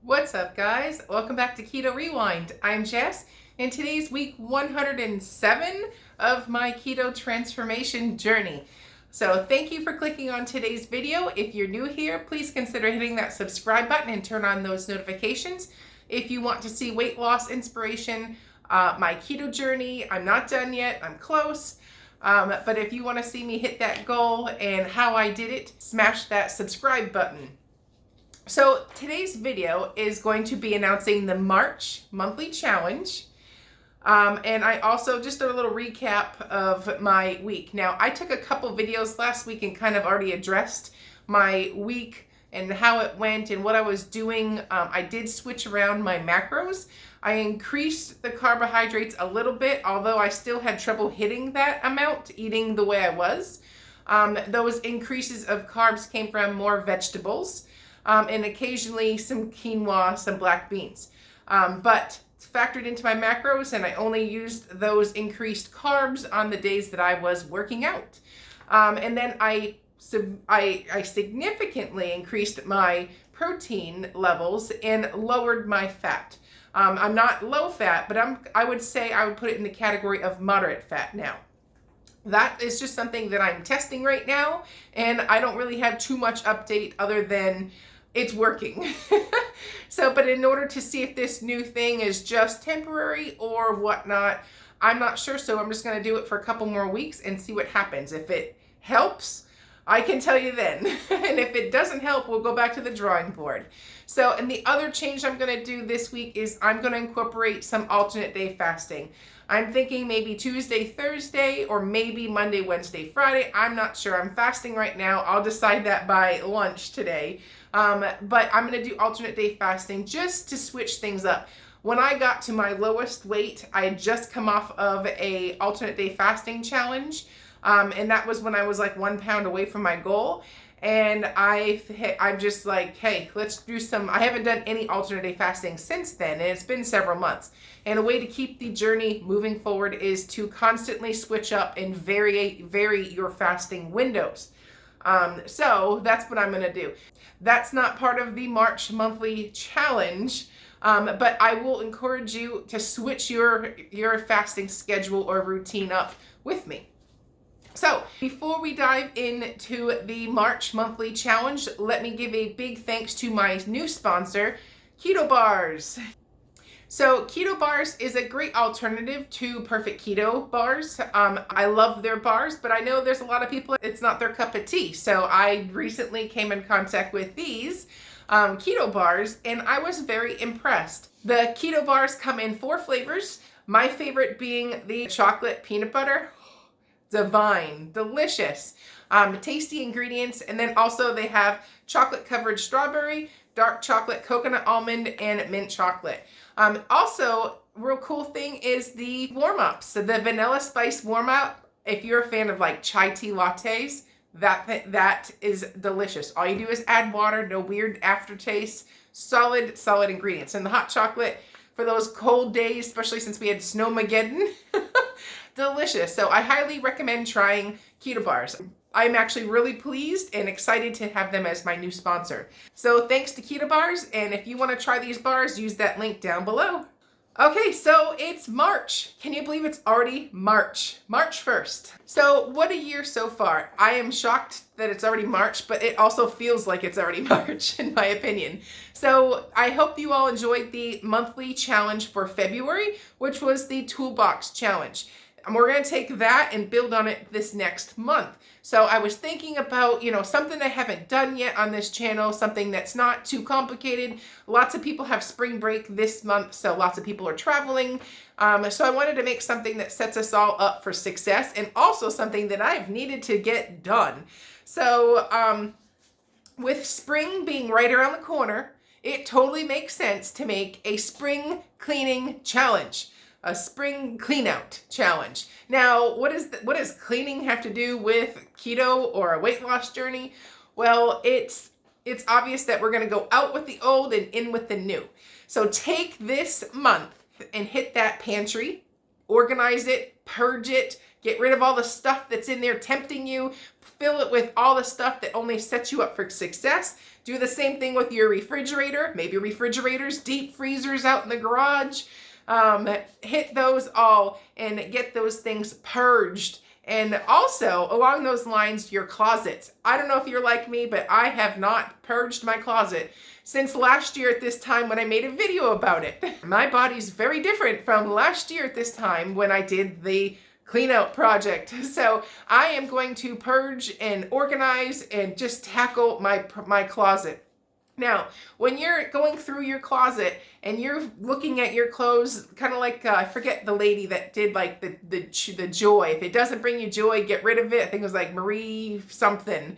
What's up, guys? Welcome back to Keto Rewind. I'm Jess, and today's week 107 of my keto transformation journey. So thank you for clicking on today's video. If you're new here, please consider hitting that subscribe button and turn on those notifications. If you want to see weight loss inspiration, my keto journey, I'm not done yet, I'm close. But if you want to see me hit that goal and how I did it, smash that subscribe button. So today's video is going to be announcing the March monthly challenge. And I also just a little recap of my week. Now, I took a couple videos last week and kind of already addressed my week and how it went and what I was doing. I did switch around my macros. I increased the carbohydrates a little bit, although I still had trouble hitting that amount, eating the way I was. Those increases of carbs came from more vegetables. And occasionally some quinoa, some black beans. But it's factored into my macros, and I only used those increased carbs on the days that I was working out. And then I significantly increased my protein levels and lowered my fat. I'm not low fat, but I would say I would put it in the category of moderate fat now. That is just something that I'm testing right now, and I don't really have too much update other than it's working. But in order to see if this new thing is just temporary or whatnot, I'm not sure. So I'm just going to do it for a couple more weeks and see what happens. If it helps, I can tell you then. And if it doesn't help, we'll go back to the drawing board. So, and the other change I'm going to do this week is I'm going to incorporate some alternate day fasting. I'm thinking maybe Tuesday, Thursday, or maybe Monday, Wednesday, Friday. I'm not sure. I'm fasting right now. I'll decide that by lunch today. But I'm going to do alternate day fasting just to switch things up. When I got to my lowest weight, I had just come off of a alternate day fasting challenge. And that was when I was like 1 pound away from my goal. And I'm just like, hey, let's do some, I haven't done any alternate day fasting since then, and it's been several months. And a way to keep the journey moving forward is to constantly switch up and vary your fasting windows. So that's what I'm going to do. That's not part of the March monthly challenge, but I will encourage you to switch your fasting schedule or routine up with me. So before we dive into the March monthly challenge, let me give a big thanks to my new sponsor, Keto Bars. So Keto Bars is a great alternative to Perfect Keto Bars. I love their bars, but I know there's a lot of people, it's not their cup of tea. So I recently came in contact with these Keto Bars, and I was very impressed. The Keto Bars come in 4 flavors, my favorite being the chocolate peanut butter. Divine, delicious, tasty ingredients. And then also they have chocolate covered strawberry, dark chocolate, coconut almond, and mint chocolate. Also, real cool thing is the warm-ups. So the vanilla spice warm-up, if you're a fan of like chai tea lattes, that is delicious. All you do is add water, no weird aftertaste, solid ingredients. And the hot chocolate for those cold days, especially since we had Snowmageddon, delicious. So I highly recommend trying Keto Bars. I'm actually really pleased and excited to have them as my new sponsor. So thanks to Keto Bars, and if you want to try these bars, use that link down below. Okay, so it's March. Can you believe it's already March? March 1st. So what a year so far. I am shocked that it's already March, but it also feels like it's already March in my opinion. So I hope you all enjoyed the monthly challenge for February, which was the Toolbox Challenge. And we're going to take that and build on it this next month. So I was thinking about, something I haven't done yet on this channel, something that's not too complicated. Lots of people have spring break this month, so lots of people are traveling. So I wanted to make something that sets us all up for success, and also something that I've needed to get done. So with spring being right around the corner, it totally makes sense to make a spring cleaning challenge. A spring clean out challenge. Now, what does cleaning have to do with keto or a weight loss journey? Well, it's obvious that we're going to go out with the old and in with the new. So take this month and hit that pantry, organize it, purge it, get rid of all the stuff that's in there tempting you, fill it with all the stuff that only sets you up for success. Do the same thing with your refrigerator, maybe refrigerators, deep freezers out in the garage. Hit those all and get those things purged. And also, along those lines, your closets. I don't know if you're like me, but I have not purged my closet since last year at this time when I made a video about it. My body's very different from last year at this time when I did the clean out project. So I am going to purge and organize and just tackle my closet. Now, when you're going through your closet and you're looking at your clothes, kind of like, I forget the lady that did like the joy. If it doesn't bring you joy, get rid of it. I think it was like Marie something.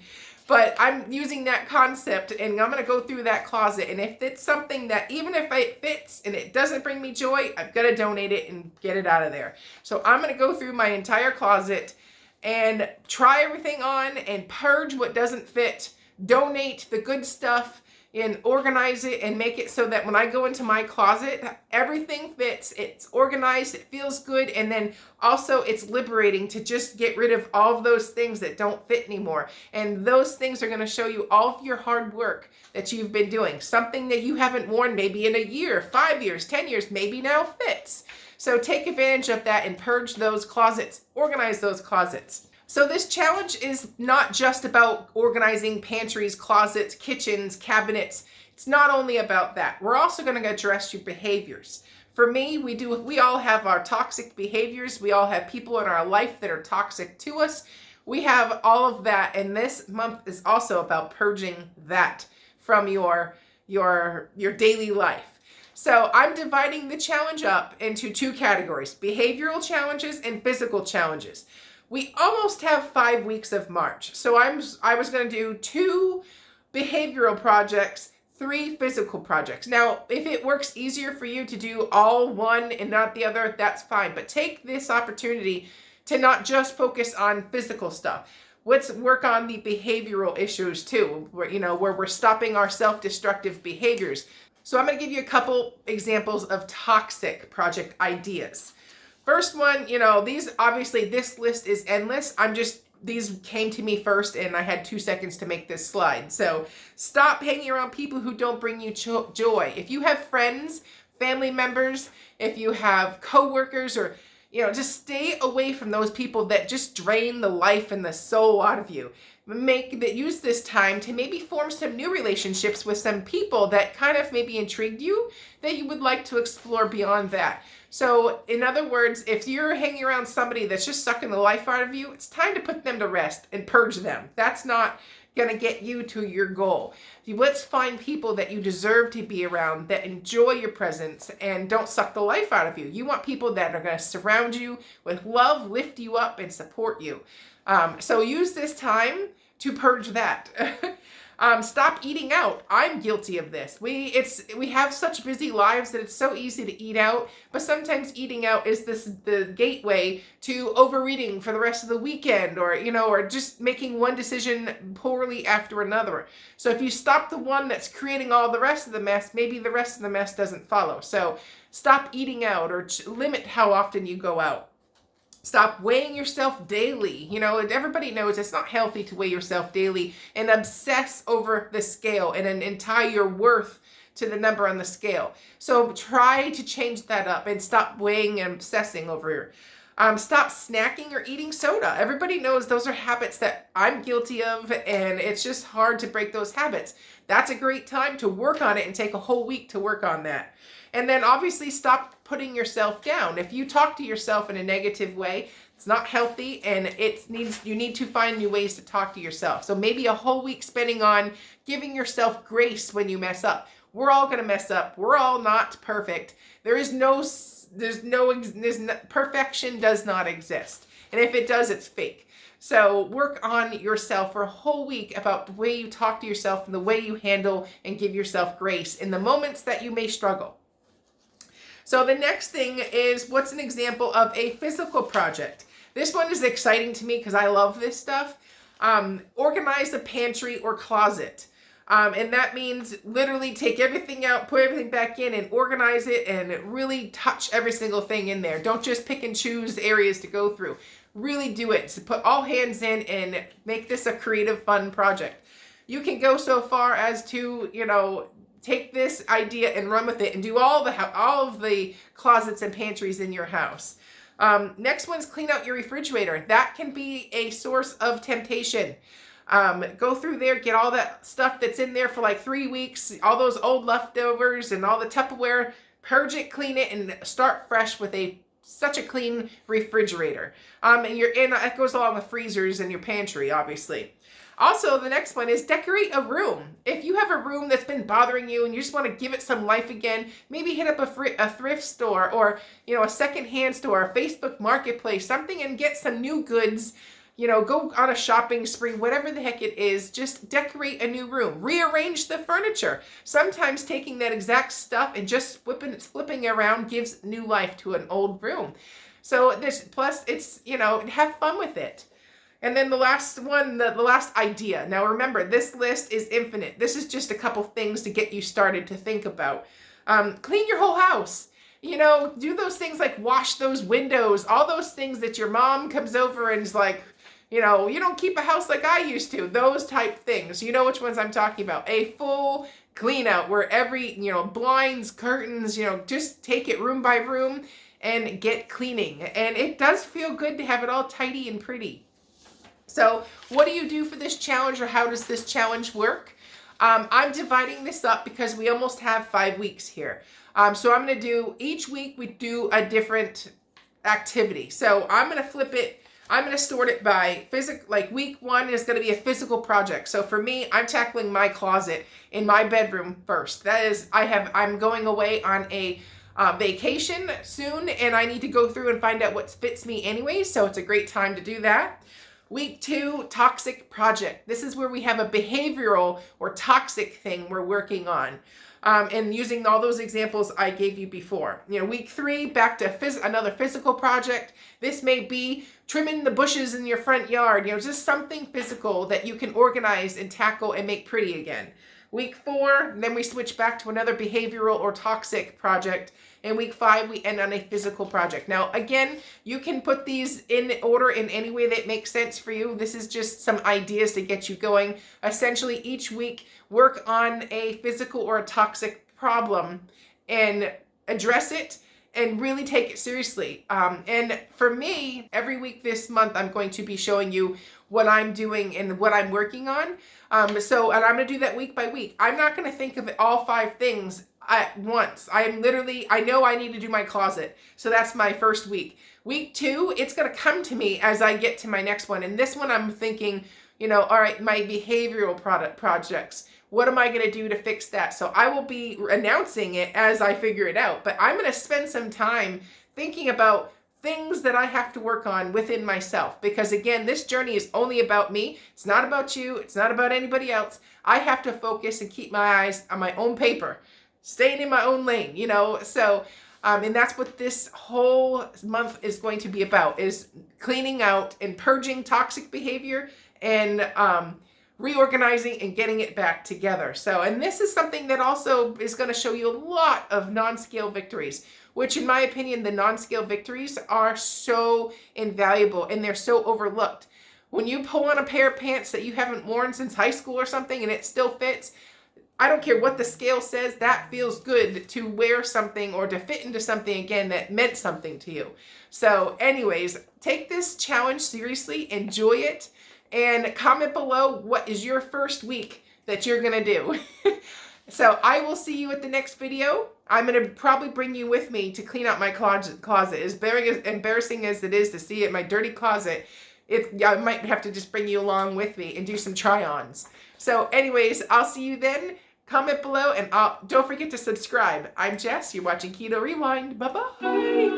But I'm using that concept and I'm going to go through that closet. And if it's something that even if it fits and it doesn't bring me joy, I've got to donate it and get it out of there. So I'm going to go through my entire closet and try everything on and purge what doesn't fit, donate the good stuff, and organize it and make it so that when I go into my closet, everything fits, it's organized, it feels good, and then also it's liberating to just get rid of all of those things that don't fit anymore. And those things are going to show you all of your hard work that you've been doing. Something that you haven't worn maybe in a year, 5 years, 10 years, maybe now fits. So take advantage of that and purge those closets, organize those closets. So this challenge is not just about organizing pantries, closets, kitchens, cabinets. It's not only about that. We're also going to address your behaviors. For me, we all have our toxic behaviors. We all have people in our life that are toxic to us. We have all of that, and this month is also about purging that from your daily life. So I'm dividing the challenge up into two categories: behavioral challenges and physical challenges. We almost have 5 weeks of March. So I was going to do 2 behavioral projects, 3 physical projects. Now, if it works easier for you to do all one and not the other, that's fine. But take this opportunity to not just focus on physical stuff. Let's work on the behavioral issues too, where we're stopping our self-destructive behaviors. So I'm going to give you a couple examples of toxic project ideas. First one, this list is endless. These came to me first and I had 2 seconds to make this slide. So stop hanging around people who don't bring you joy. If you have friends, family members, if you have coworkers, or, just stay away from those people that just drain the life and the soul out of you. Use this time to maybe form some new relationships with some people that kind of maybe intrigued you that you would like to explore beyond that. So in other words, if you're hanging around somebody that's just sucking the life out of you, it's time to put them to rest and purge them. That's not going to get you to your goal. Let's find people that you deserve to be around, that enjoy your presence and don't suck the life out of you. You want people that are going to surround you with love, lift you up, and support you. So use this time to purge that. Stop eating out. I'm guilty of this. We have such busy lives that it's so easy to eat out, but sometimes eating out is the gateway to overeating for the rest of the weekend, or just making one decision poorly after another. So if you stop the one that's creating all the rest of the mess, maybe the rest of the mess doesn't follow. So stop eating out or limit how often you go out. Stop weighing yourself daily. Everybody knows it's not healthy to weigh yourself daily and obsess over the scale and tie your worth to the number on the scale. So try to change that up and stop weighing and obsessing over it. Stop snacking or eating soda. Everybody knows those are habits that I'm guilty of, and it's just hard to break those habits. That's a great time to work on it and take a whole week to work on that. And then obviously stop putting yourself down. If you talk to yourself in a negative way, it's not healthy, and you need to find new ways to talk to yourself. So maybe a whole week spending on giving yourself grace when you mess up. We're all going to mess up. We're all not perfect. Perfection does not exist. And if it does, it's fake. So work on yourself for a whole week about the way you talk to yourself and the way you handle and give yourself grace in the moments that you may struggle. So the next thing is, what's an example of a physical project? This one is exciting to me because I love this stuff. Organize a pantry or closet. And that means literally take everything out, put everything back in, and organize it and really touch every single thing in there. Don't just pick and choose areas to go through. Really do it. So put all hands in and make this a creative, fun project. You can go so far as to, take this idea and run with it and do all of the closets and pantries in your house. Next one's clean out your refrigerator. That can be a source of temptation. Go through there, get all that stuff that's in there for like 3 weeks, all those old leftovers and all the Tupperware, purge it, clean it, and start fresh with such a clean refrigerator. And that goes along with freezers and your pantry, obviously. Also, the next one is decorate a room. If you have a room that's been bothering you and you just want to give it some life again, maybe hit up a thrift store or, a secondhand store, a Facebook marketplace, something, and get some new goods. Go on a shopping spree, whatever the heck it is, just decorate a new room. Rearrange the furniture. Sometimes taking that exact stuff and just flipping it around gives new life to an old room. So plus it's, have fun with it. And then the last one, the last idea. Now remember, this list is infinite. This is just a couple things to get you started to think about. Clean your whole house. Do those things like wash those windows, all those things that your mom comes over and is like, you don't keep a house like I used to. Those type things. You know which ones I'm talking about. A full clean out where every, blinds, curtains, just take it room by room and get cleaning. And it does feel good to have it all tidy and pretty. So what do you do for this challenge, or how does this challenge work? I'm dividing this up because we almost have 5 weeks here. So I'm going to do, each week we do a different activity. So I'm going to flip it. I'm going to sort it by like week 1 is going to be a physical project. So for me, I'm tackling my closet in my bedroom first. That is, I'm going away on a vacation soon, and I need to go through and find out what fits me anyway. So it's a great time to do that. Week 2, toxic project. This is where we have a behavioral or toxic thing we're working on. And using all those examples I gave you before. Week 3, back to another physical project. This may be trimming the bushes in your front yard. Just something physical that you can organize and tackle and make pretty again. Week 4, then we switch back to another behavioral or toxic project. And week 5, we end on a physical project. Now, again, you can put these in order in any way that makes sense for you. This is just some ideas to get you going. Essentially, each week, work on a physical or a toxic problem and address it and really take it seriously. And for me, every week this month, I'm going to be showing you what I'm doing and what I'm working on. And I'm going to do that week by week. I'm not going to think of all 5 things at once. I know I need to do my closet. So that's my first week. Week 2, it's going to come to me as I get to my next one. And this one I'm thinking, all right, my behavioral projects. What am I going to do to fix that? So I will be announcing it as I figure it out. But I'm going to spend some time thinking about things that I have to work on within myself. Because again, this journey is only about me. It's not about you. It's not about anybody else. I have to focus and keep my eyes on my own paper, staying in my own lane, So, and that's what this whole month is going to be about, is cleaning out and purging toxic behavior and reorganizing and getting it back together. So, and this is something that also is going to show you a lot of non-scale victories, which in my opinion, the non-scale victories are so invaluable and they're so overlooked. When you pull on a pair of pants that you haven't worn since high school or something and it still fits, I don't care what the scale says, that feels good to wear something or to fit into something again that meant something to you. So anyways, take this challenge seriously, enjoy it, and comment below what is your first week that you're going to do. So I will see you at the next video. I'm going to probably bring you with me to clean out my closet. As embarrassing as it is to see it, my dirty closet, I might have to just bring you along with me and do some try-ons. So anyways, I'll see you then. Comment below and don't forget to subscribe. I'm Jess. You're watching Keto Rewind. Bye-bye.